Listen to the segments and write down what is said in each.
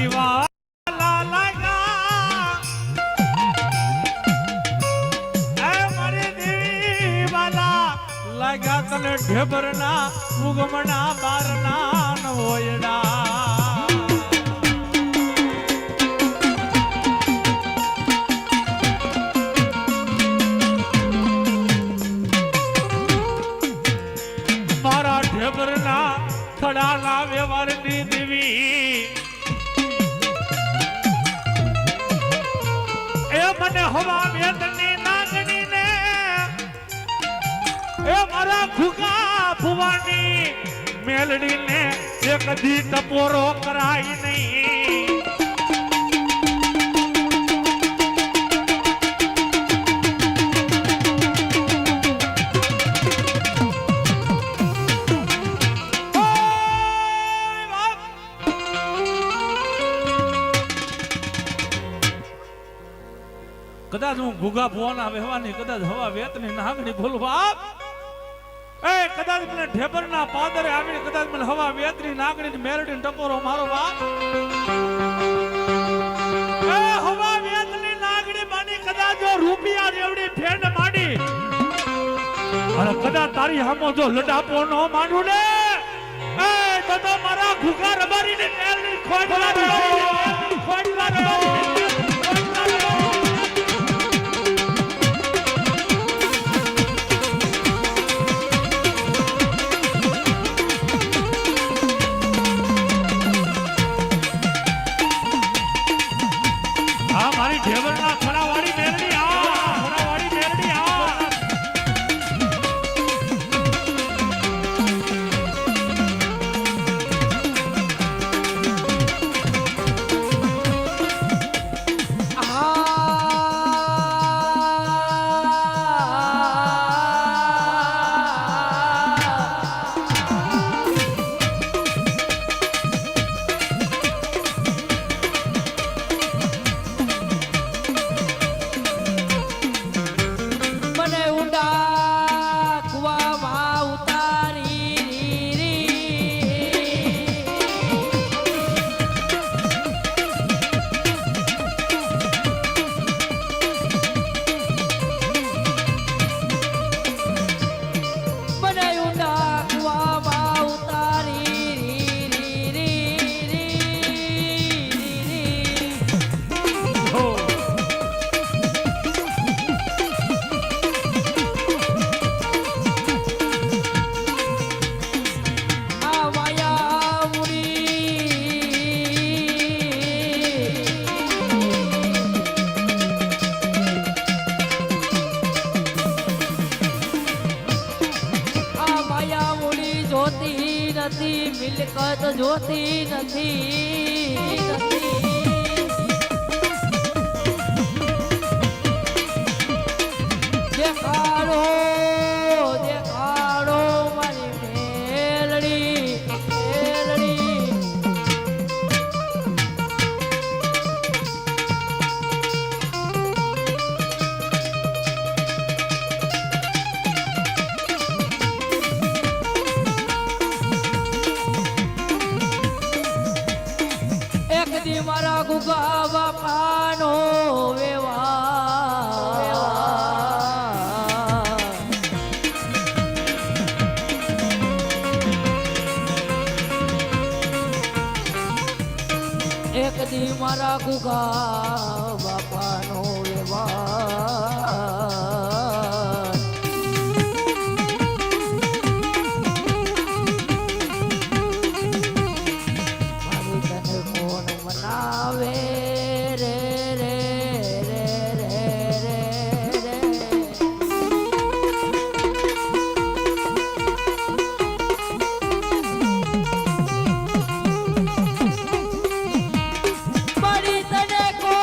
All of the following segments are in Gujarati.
દીવાલા લાગા એ મારી દીવાલા લાગ્યા તને ઢેબરના ઉગમણા બારના નવોયડા ખડાના વ્યવહારની દેવી એ મને હવા વેદની નાગણી ને એ મારા ખુગા ભુવાની મેલડી ને એક દી ટપોરો કરાય નહીં કદાચ હું ગુગા ભુવાના વહેવાની કદાચ હવા વેતની નાગણી બોલું બાપ એ કદાચ મને ઢેબરના પાદરે આવીને કદાચ મને હવા વેતની નાગણી મેરડી ટપોરો મારો બાપ એ હવા વેતની નાગણી માની કદાચ જો રૂપિયા જેવડી ફેંડ માંડી અને કદાચ તારી હામો જો લડાપો ન માંડું ને એ તો મારા ગુગા રબારીની મેરડી ખોડલા ઢેબરના ખડાવાળી મેરડી ખડાવાળી મેરડી મિલકત જોતી નથી દેખાડો દેખાડો મારી મેલડી મેલડી મારા ગુગા બાપાનો એક દી મારા ગુગા બાપાનો વ્યવહાર મારી તને કોણ મનાવે રે રે રે રે રે રે મારી તને કોણ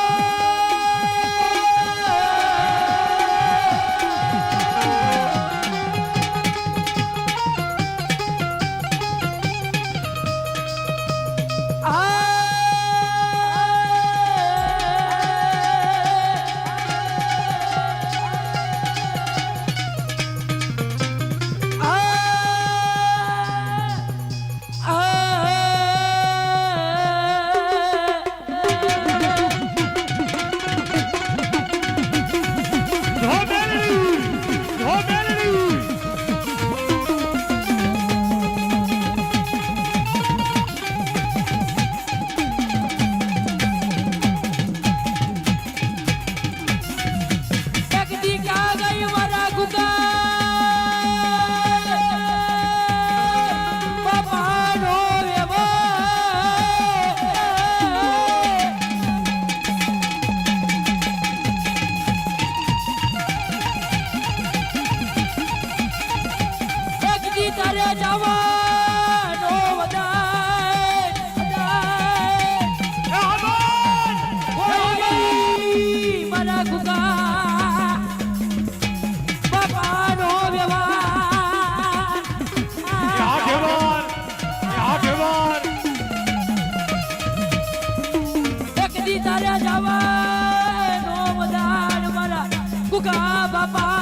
ઉગા બાપા